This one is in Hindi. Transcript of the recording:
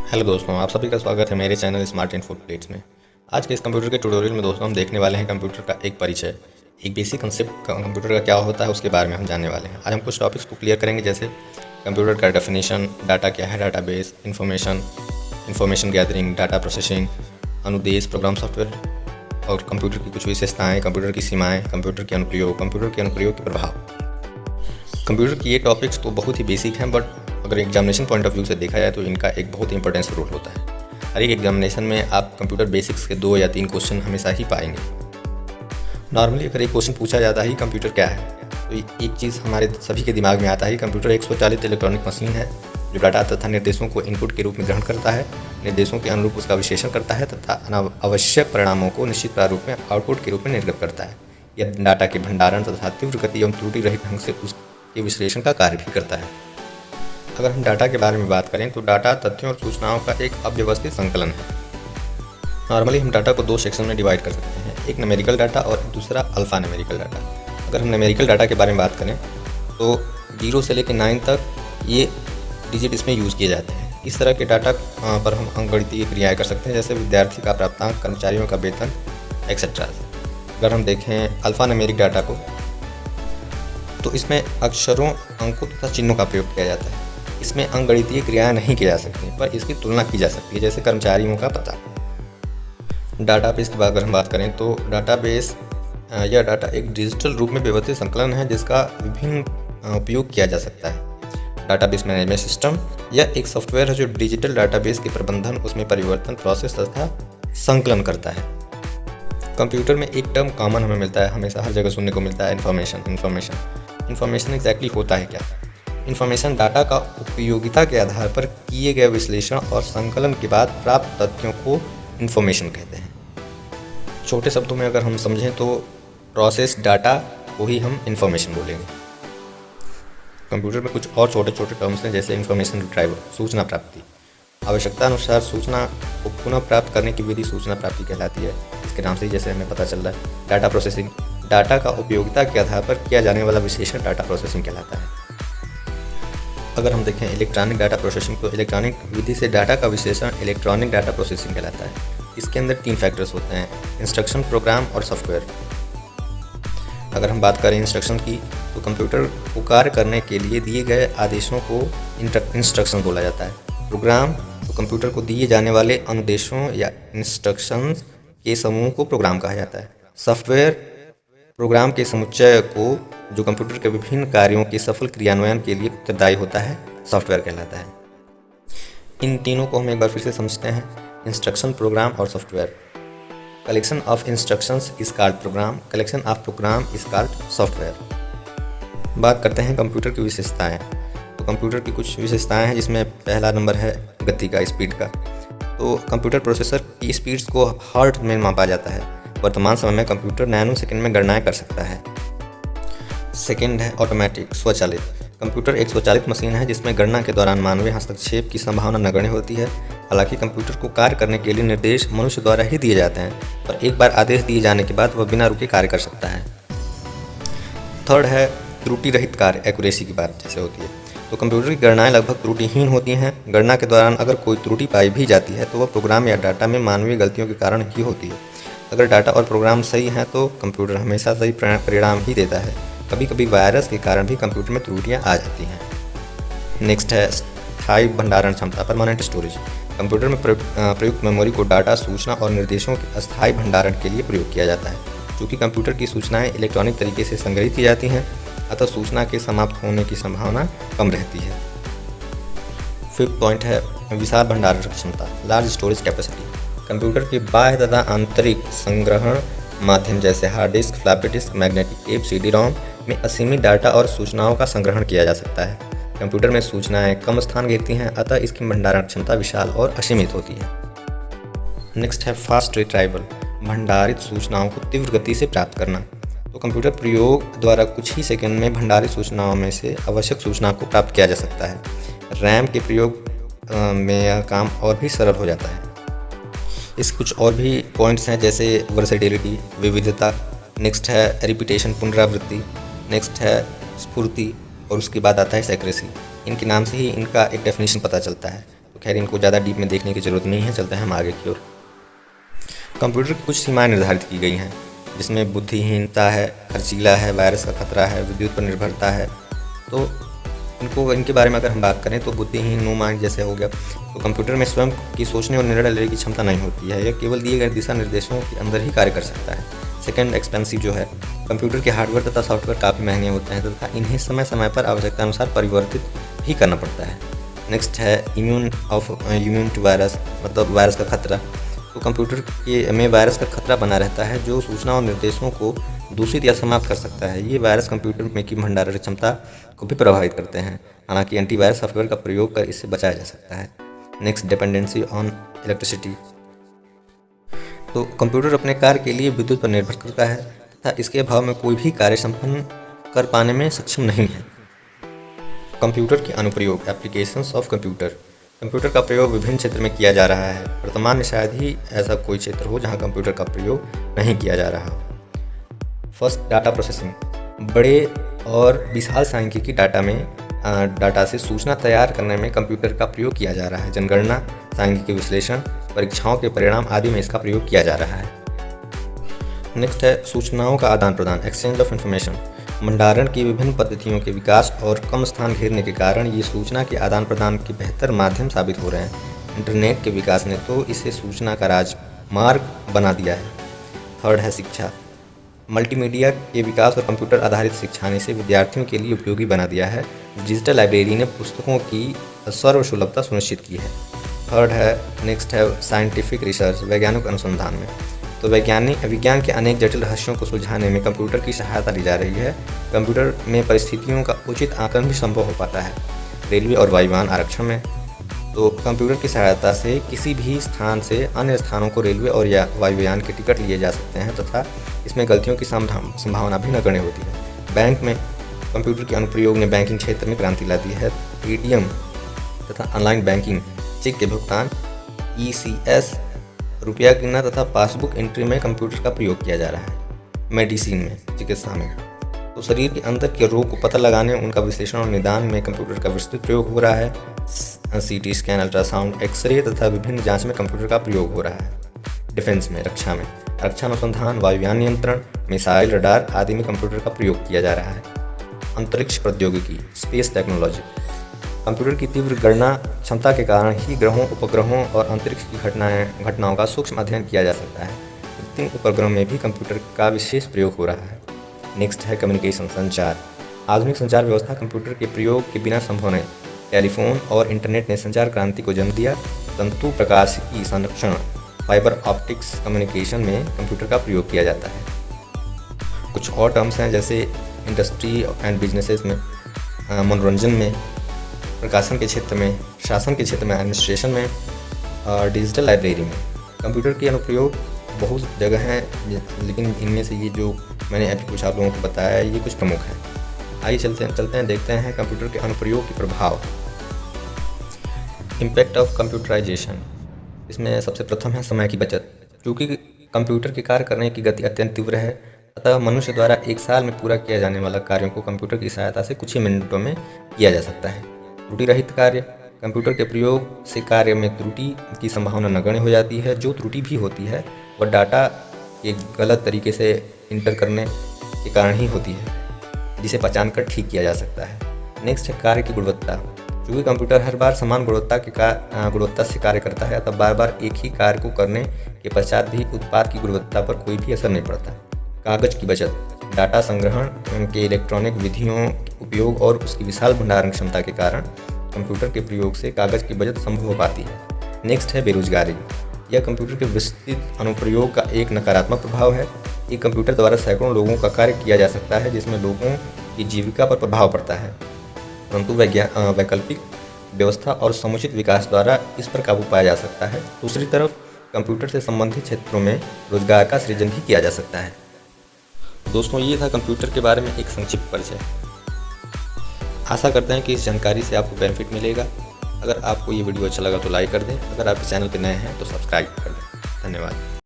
हेलो दोस्तों, आप सभी का स्वागत है मेरे चैनल स्मार्ट इन्फो अपडेट्स में। आज के इस कंप्यूटर के ट्यूटोरियल में दोस्तों हम देखने वाले हैं कंप्यूटर का एक परिचय, एक बेसिक कंसेप्ट कंप्यूटर का क्या होता है उसके बारे में हम जानने वाले हैं। आज हम कुछ टॉपिक्स को क्लियर करेंगे, जैसे कंप्यूटर का डेफिनेशन, डाटा क्या है, database, information gathering, data processing, अनुदेश, प्रोग्राम सॉफ्टवेयर और कंप्यूटर की कुछ विशेषताएँ, कंप्यूटर की सीमाएँ, कंप्यूटर के अनुप्रयोग के प्रभाव। कंप्यूटर की ये टॉपिक्स तो बहुत ही बेसिक हैं, बट अगर एग्जामिनेशन पॉइंट ऑफ व्यू से देखा जाए तो इनका एक बहुत ही इंपॉर्टेंस रोल होता है। हर एक एग्जामिनेशन में आप कंप्यूटर बेसिक्स के 2 या 3 क्वेश्चन हमेशा ही पाएंगे। नॉर्मली अगर एक क्वेश्चन पूछा जाता है कंप्यूटर क्या है, तो एक चीज़ हमारे सभी के दिमाग में आता है, कंप्यूटर एक स्वचालित इलेक्ट्रॉनिक मशीन है जो डाटा तथा निर्देशों को इनपुट के रूप में ग्रहण करता है, निर्देशों के अनुरूप उसका विश्लेषण करता है तथा अनावश्यक परिणामों को निश्चित प्रारूप में आउटपुट के रूप में निर्गत करता है। यह डाटा के भंडारण तथा तीव्र गति एवं त्रुटि रहित ढंग से उसके विश्लेषण का कार्य भी करता है। अगर हम डाटा के बारे में बात करें तो डाटा तथ्यों और सूचनाओं का एक अव्यवस्थित संकलन है। नॉर्मली हम डाटा को 2 सेक्शन में डिवाइड कर सकते हैं, एक न्यूमेरिकल डाटा और दूसरा अल्फा न्यूमेरिकल डाटा। अगर हम न्यूमेरिकल डाटा के बारे में बात करें तो 0 से लेकर 9 तक ये डिजिट इसमें यूज़ किए जाते हैं। इस तरह के डाटा पर हम अंकगणितीय क्रियाएँ कर सकते हैं, जैसे विद्यार्थी का प्राप्तांक, कर्मचारियों का वेतन एक्सेट्रा। अगर हम देखें अल्फा न्यूमेरिक डाटा को, तो इसमें अक्षरों, अंकों तथा चिन्हों का प्रयोग किया जाता है। इसमें अंकगणितीय क्रियाएं नहीं की जा सकती, पर इसकी तुलना की जा सकती है, जैसे कर्मचारियों का पता। डाटाबेस की बात अगर हम बात करें तो डाटाबेस यह डाटा एक डिजिटल रूप में व्यवस्थित संकलन है जिसका विभिन्न उपयोग किया जा सकता है। डाटाबेस मैनेजमेंट सिस्टम यह एक सॉफ्टवेयर है जो डिजिटल डाटाबेस के प्रबंधन, उसमें परिवर्तन, प्रोसेस तथा संकलन करता है। कंप्यूटर में एक टर्म कॉमन हमें मिलता है, हमेशा हर जगह सुनने को मिलता है, इन्फॉर्मेशन एग्जैक्टली होता है क्या? इन्फॉर्मेशन डाटा का उपयोगिता के आधार पर किए गए विश्लेषण और संकलन के बाद प्राप्त तथ्यों को इन्फॉर्मेशन कहते हैं। छोटे शब्दों में अगर हम समझें तो प्रोसेस डाटा को ही हम इन्फॉर्मेशन बोलेंगे। कंप्यूटर में कुछ और छोटे छोटे टर्म्स हैं, जैसे इन्फॉर्मेशन रिट्राइवल, सूचना प्राप्ति। आवश्यकता अनुसार सूचना को पुनः प्राप्त करने की विधि सूचना प्राप्ति कहलाती है। इसके नाम से ही जैसे हमें पता चल रहा है। डाटा प्रोसेसिंग, डाटा का उपयोगिता के आधार पर किया जाने वाला विश्लेषण डाटा प्रोसेसिंग कहलाता है। अगर हम देखें इलेक्ट्रॉनिक डाटा प्रोसेसिंग, तो इलेक्ट्रॉनिक विधि से डाटा का विश्लेषण इलेक्ट्रॉनिक डाटा प्रोसेसिंग कहलाता है। इसके अंदर 3 फैक्टर्स होते हैं, इंस्ट्रक्शन, प्रोग्राम और सॉफ्टवेयर। अगर हम बात करें इंस्ट्रक्शन की, तो कंप्यूटर को कार्य करने के लिए दिए गए आदेशों को इंस्ट्रक्शन बोला जाता है। प्रोग्राम, तो कंप्यूटर को दिए जाने वाले अनुदेशों या इंस्ट्रक्शंस के समूह को प्रोग्राम कहा जाता है। सॉफ्टवेयर, प्रोग्राम के समुच्चय को जो कंप्यूटर के विभिन्न कार्यों के सफल क्रियान्वयन के लिए उत्तरदायी होता है, सॉफ्टवेयर कहलाता है। इन तीनों को हम एक बार फिर से समझते हैं, इंस्ट्रक्शन, प्रोग्राम और software. Collection of instructions is called program, collection of program is called software. बात करते हैं कंप्यूटर की विशेषताएं। तो कंप्यूटर की कुछ विशेषताएं हैं, जिसमें पहला नंबर है गति का, स्पीड का। तो कंप्यूटर प्रोसेसर की स्पीड्स को हर्ट्ज में मापा जाता है। वर्तमान समय में कंप्यूटर नैनो सेकंड में गणनाएं कर सकता है। सेकंड है ऑटोमेटिक, स्वचालित। कंप्यूटर एक स्वचालित मशीन है जिसमें गणना के दौरान मानवीय हस्तक्षेप की संभावना नगण्य होती है। हालांकि कंप्यूटर को कार्य करने के लिए निर्देश मनुष्य द्वारा ही दिए जाते हैं, पर एक बार आदेश दिए जाने के बाद वह बिना रुके कार्य कर सकता है। थर्ड है त्रुटि रहित कार्य, एक्यूरेसी की बात जैसे होती है। तो कंप्यूटर की गणनाएं लगभग त्रुटिहीन होती हैं। गणना के दौरान अगर कोई त्रुटि पाई भी जाती है तो वह प्रोग्राम या डाटा में मानवीय गलतियों के कारण ही होती है। अगर डाटा और प्रोग्राम सही हैं तो कंप्यूटर हमेशा सही परिणाम ही देता है। कभी कभी वायरस के कारण भी कंप्यूटर में त्रुटियां आ जाती हैं। नेक्स्ट है स्थायी भंडारण क्षमता, परमानेंट स्टोरेज। कंप्यूटर में प्रयुक्त मेमोरी को डाटा, सूचना और निर्देशों के अस्थायी भंडारण के लिए प्रयोग किया जाता है। चूँकि कंप्यूटर की सूचनाएं इलेक्ट्रॉनिक तरीके से संग्रहित की जाती हैं, अतः सूचना के समाप्त होने की संभावना कम रहती है। फिफ्थ पॉइंट है विशाल भंडारण क्षमता, लार्ज स्टोरेज कैपेसिटी। कंप्यूटर के बाह्य तथा आंतरिक संग्रहण माध्यम जैसे hard disk, floppy disk, magnetic tape, CD-ROM में असीमित डाटा और सूचनाओं का संग्रहण किया जा सकता है। कंप्यूटर में सूचनाएं कम स्थान घेरती हैं, अतः इसकी भंडारण क्षमता विशाल और असीमित होती है। नेक्स्ट है फास्ट रिट्राइवल, भंडारित सूचनाओं को तीव्र गति से प्राप्त करना। तो कंप्यूटर प्रयोग द्वारा कुछ ही सेकंड में भंडारित सूचनाओं में से आवश्यक सूचना को प्राप्त किया जा सकता है। रैम के प्रयोग में यह काम और भी सरल हो जाता है। इस कुछ और भी पॉइंट्स हैं, जैसे वर्सेटिलिटी, विविधता। नेक्स्ट है रिपीटेशन, पुनरावृत्ति। नेक्स्ट है स्फूर्ति, और उसके बाद आता है एक्यूरेसी। इनके नाम से ही इनका एक डेफिनेशन पता चलता है। तो खैर इनको ज़्यादा डीप में देखने की ज़रूरत नहीं है, चलते हैं हम आगे की ओर। कंप्यूटर की कुछ सीमाएँ निर्धारित की गई हैं, जिसमें बुद्धिहीनता है, खर्चीला है, वायरस का खतरा है, विद्युत पर निर्भरता है। तो इनके बारे में अगर हम बात करें तो बुद्धिहीन, नो माइंड जैसे हो गया, तो कंप्यूटर में स्वयं की सोचने और निर्णय लेने की क्षमता नहीं होती है, यह केवल दिए गए दिशा निर्देशों के अंदर ही कार्य कर सकता है। सेकंड, एक्सपेंसिव जो है, कंप्यूटर के हार्डवेयर तथा सॉफ्टवेयर काफ़ी महंगे होते हैं तथा इन्हें समय समय पर आवश्यकता अनुसार परिवर्तित भी करना पड़ता है। नेक्स्ट है इम्यून टू वायरस, मतलब वायरस का खतरा। तो कंप्यूटर में वायरस का खतरा बना रहता है जो सूचना और निर्देशों को दूषित या समाप्त कर सकता है। ये वायरस कंप्यूटर में की भंडारण क्षमता को भी प्रभावित करते हैं, हालांकि एंटीवायरस सॉफ्टवेयर का प्रयोग कर इससे बचाया जा सकता है। Next, dependency on electricity. तो कंप्यूटर अपने कार्य के लिए विद्युत पर निर्भर करता है तथा इसके अभाव में कोई भी कार्य संपन्न कर पाने में सक्षम नहीं है। कंप्यूटर के अनुप्रयोग, एप्लीकेशंस ऑफ कंप्यूटर। कंप्यूटर का प्रयोग विभिन्न क्षेत्र में किया जा रहा है। वर्तमान में शायद ही ऐसा कोई क्षेत्र हो जहां कंप्यूटर का प्रयोग नहीं किया जा रहा हो। First, data processing. बड़े और विशाल सांख्यिकी डाटा से सूचना तैयार करने में कंप्यूटर का प्रयोग किया जा रहा है। जनगणना, सांख्यिकी विश्लेषण, परीक्षाओं के परिणाम आदि में इसका प्रयोग किया जा रहा है। नेक्स्ट है सूचनाओं का आदान प्रदान, एक्सचेंज ऑफ इंफॉर्मेशन। भंडारण की विभिन्न पद्धतियों के विकास और कम स्थान घेरने के कारण ये सूचना के आदान प्रदान के बेहतर माध्यम साबित हो रहे हैं। इंटरनेट के विकास ने तो इसे सूचना का राजमार्ग बना दिया है। थर्ड है शिक्षा। मल्टीमीडिया के विकास और कंप्यूटर आधारित शिक्षा ने इसे विद्यार्थियों के लिए उपयोगी बना दिया है। डिजिटल लाइब्रेरी ने पुस्तकों की सर्वसुलभता सुनिश्चित की है। थर्ड है, नेक्स्ट है साइंटिफिक रिसर्च, वैज्ञानिक अनुसंधान में। तो विज्ञान के अनेक जटिल रहस्यों को सुलझाने में कंप्यूटर की सहायता ली जा रही है। कंप्यूटर में परिस्थितियों का उचित आकलन भी संभव हो पाता है। रेलवे और वायुयान आरक्षण में, तो कंप्यूटर की सहायता से किसी भी स्थान से अन्य स्थानों को रेलवे और वायुयान के टिकट लिए जा सकते हैं तथा इसमें गलतियों की संभावना भी नगण्य होती है। बैंक में कंप्यूटर के अनुप्रयोग ने बैंकिंग क्षेत्र में क्रांति ला दी है। एटीएम तथा ऑनलाइन बैंकिंग, चेक के भुगतान, ECS, रुपया गिनना तथा पासबुक एंट्री में कंप्यूटर का प्रयोग किया जा रहा है। मेडिसिन में, चिकित्सा में, तो शरीर के अंदर के रोग को पता लगाने, उनका विश्लेषण और निदान में कंप्यूटर का विस्तृत प्रयोग हो रहा है। CT स्कैन, अल्ट्रासाउंड, एक्सरे तथा विभिन्न जांच में कंप्यूटर का प्रयोग हो रहा है। डिफेंस में, रक्षा में, रक्षा अनुसंधान, वायुयान नियंत्रण, मिसाइल, रडार आदि में कंप्यूटर का प्रयोग किया जा रहा है। अंतरिक्ष प्रौद्योगिकी, स्पेस टेक्नोलॉजी। कंप्यूटर की तीव्र गणना क्षमता के कारण ही ग्रहों, उपग्रहों और अंतरिक्ष की घटनाओं का सूक्ष्म अध्ययन किया जा सकता है। कृत्रिम उपग्रहों में भी कंप्यूटर का विशेष प्रयोग हो रहा है। नेक्स्ट है कम्युनिकेशन, संचार। आधुनिक संचार व्यवस्था कंप्यूटर के प्रयोग के बिना संभव नहीं। टेलीफोन और इंटरनेट ने संचार क्रांति को जन्म दिया। तंतु प्रकाशिकी संरक्षण, फाइबर ऑप्टिक्स कम्युनिकेशन में कंप्यूटर का प्रयोग किया जाता है। कुछ और टर्म्स हैं जैसे इंडस्ट्री एंड बिजनेसेस में, मनोरंजन में, प्रकाशन के क्षेत्र में, शासन के क्षेत्र में, एडमिनिस्ट्रेशन में और डिजिटल लाइब्रेरी में। कंप्यूटर के अनुप्रयोग बहुत जगह हैं, लेकिन इनमें से ये जो मैंने अभी कुछ आप लोगों को बताया है ये कुछ प्रमुख हैं। आइए चलते हैं देखते हैं कंप्यूटर के अनुप्रयोग के प्रभाव। इम्पैक्ट ऑफ कंप्यूटराइजेशन, इसमें सबसे प्रथम है समय की बचत। क्योंकि कंप्यूटर के कार्य करने की गति अत्यंत तीव्र है, अतः मनुष्य द्वारा एक साल में पूरा किया जाने वाला कार्यों को कंप्यूटर की सहायता से कुछ ही मिनटों में किया जा सकता है। त्रुटि रहित कार्य, कंप्यूटर के प्रयोग से कार्य में त्रुटि की संभावना नगण्य हो जाती है। जो त्रुटि भी होती है वह डाटा के गलत तरीके से इंटर करने के कारण ही होती है, जिसे पहचान कर ठीक किया जा सकता है। नेक्स्ट है कार्य की गुणवत्ता। क्योंकि कंप्यूटर हर बार समान गुणवत्ता से कार्य करता है, तब बार बार एक ही कार्य को करने के पश्चात भी उत्पाद की गुणवत्ता पर कोई भी असर नहीं पड़ता। कागज की बचत, डाटा संग्रहण के इलेक्ट्रॉनिक विधियों उपयोग और उसकी विशाल भंडारण क्षमता के कारण कंप्यूटर के प्रयोग से कागज की बचत संभव हो पाती है। नेक्स्ट है बेरोजगारी। यह कंप्यूटर के विस्तृत अनुप्रयोग का एक नकारात्मक प्रभाव है। एक कंप्यूटर द्वारा सैकड़ों लोगों का कार्य किया जा सकता है, जिसमें लोगों की जीविका पर प्रभाव पड़ता है, परंतु वैकल्पिक व्यवस्था और समुचित विकास द्वारा इस पर काबू पाया जा सकता है। दूसरी तरफ कंप्यूटर से संबंधित क्षेत्रों में रोजगार का सृजन भी किया जा सकता है। दोस्तों, ये था कंप्यूटर के बारे में एक संक्षिप्त परिचय। आशा करते हैं कि इस जानकारी से आपको बेनिफिट मिलेगा। अगर आपको ये वीडियो अच्छा लगा तो लाइक कर दें। अगर आप इस चैनल पर नए हैं तो सब्सक्राइब कर दें। धन्यवाद।